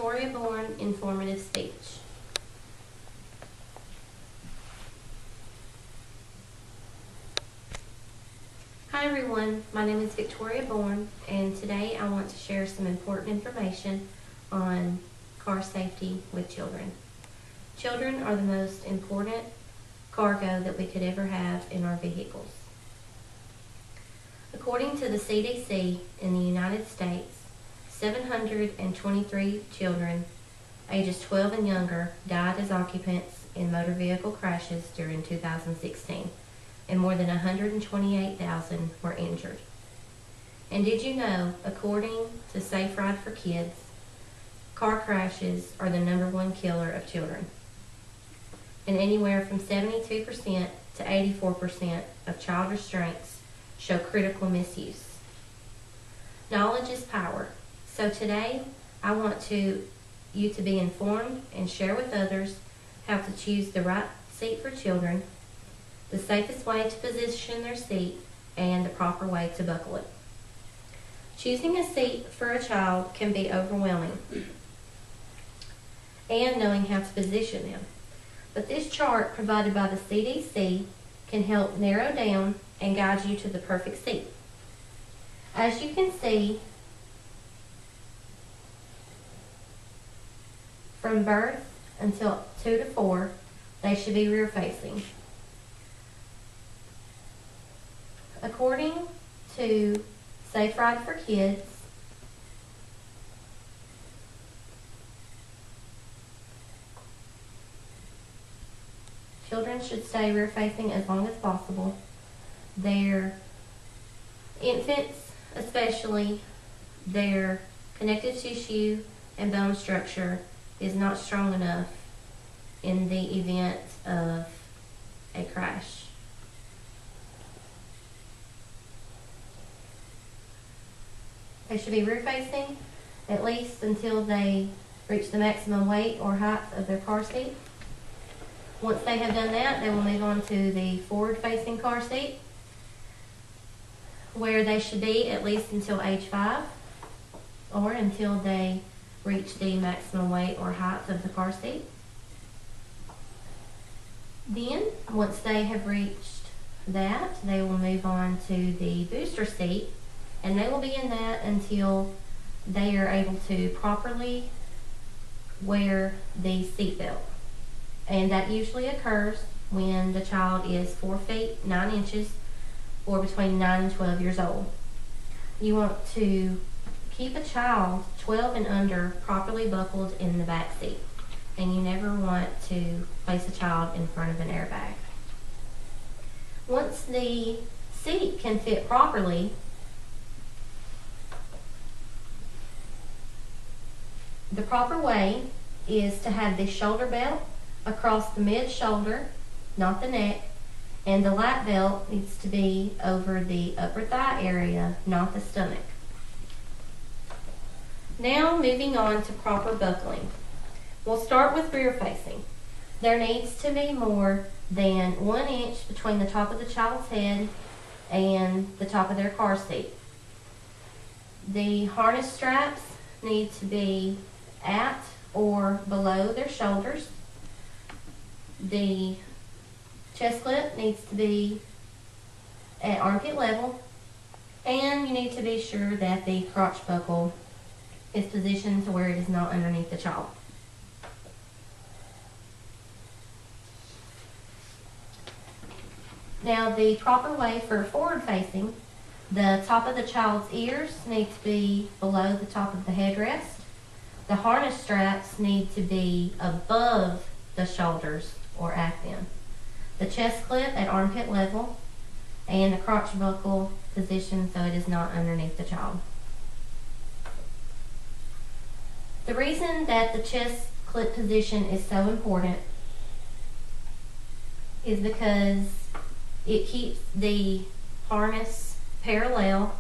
Victoria Bourn informative speech. Hi everyone, my name is Victoria Bourn, and today I want to share some important information on car safety with children. Children are the most important cargo that we could ever have in our vehicles. According to the CDC in the United States, 723 children ages 12 and younger died as occupants in motor vehicle crashes during 2016, and more than 128,000 were injured. And did you know, according to Safe Ride for Kids, car crashes are the #1 killer of children, and anywhere from 72% to 84% of child restraints show critical misuse. Knowledge is power. So today, I want you to be informed and share with others how to choose the right seat for children, the safest way to position their seat, and the proper way to buckle it. Choosing a seat for a child can be overwhelming, and knowing how to position them. But this chart provided by the CDC can help narrow down and guide you to the perfect seat. As you can see, from birth until 2 to 4, they should be rear facing. According to Safe Ride for Kids, children should stay rear facing as long as possible. Their infants, especially, their connective tissue and bone structure is not strong enough in the event of a crash. They should be rear facing at least until they reach the maximum weight or height of their car seat. Once they have done that, they will move on to the forward facing car seat, where they should be at least until age 5 or until they reach the maximum weight or height of the car seat. Then, once they have reached that, they will move on to the booster seat, and they will be in that until they are able to properly wear the seat belt. And that usually occurs when the child is 4 feet 9 inches or between 9 and 12 years old. You want to keep a child 12 and under properly buckled in the back seat, and you never want to place a child in front of an airbag. Once the seat can fit properly, the proper way is to have the shoulder belt across the mid-shoulder, not the neck, and the lap belt needs to be over the upper thigh area, not the stomach. Now moving on to proper buckling. We'll start with rear facing. There needs to be more than 1 inch between the top of the child's head and the top of their car seat. The harness straps need to be at or below their shoulders. The chest clip needs to be at armpit level, and you need to be sure that the crotch buckle is positioned to where it is not underneath the child. Now, the proper way for forward facing, the top of the child's ears need to be below the top of the headrest. The harness straps need to be above the shoulders or at them. The chest clip at armpit level, and the crotch buckle positioned so it is not underneath the child. The reason that the chest clip position is so important is because it keeps the harness parallel.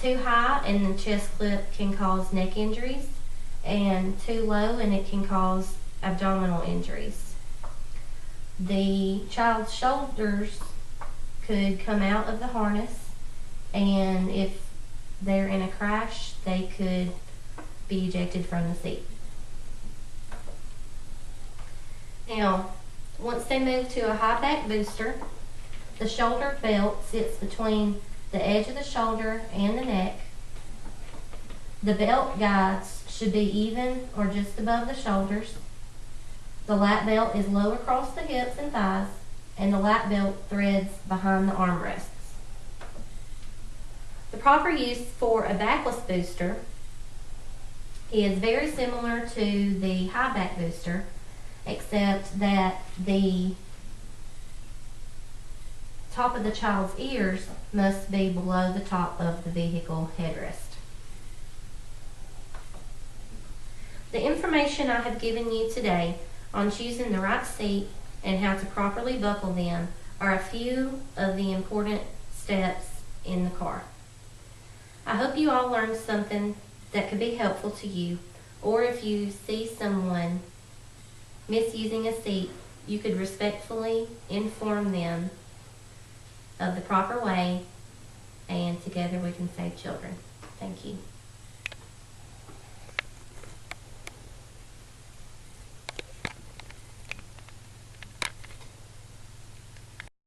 Too high and the chest clip can cause neck injuries, and too low and it can cause abdominal injuries. The child's shoulders could come out of the harness, and if they're in a crash, they could be ejected from the seat. Now, once they move to a high back booster, the shoulder belt sits between the edge of the shoulder and the neck. The belt guides should be even or just above the shoulders. The lap belt is low across the hips and thighs, and the lap belt threads behind the armrests. The proper use for a backless booster is very similar to the high back booster, except that the top of the child's ears must be below the top of the vehicle headrest. The information I have given you today on choosing the right seat and how to properly buckle them are a few of the important steps in the car. I hope you all learned something that could be helpful to you, or if you see someone misusing a seat, you could respectfully inform them of the proper way, and together we can save children. Thank you.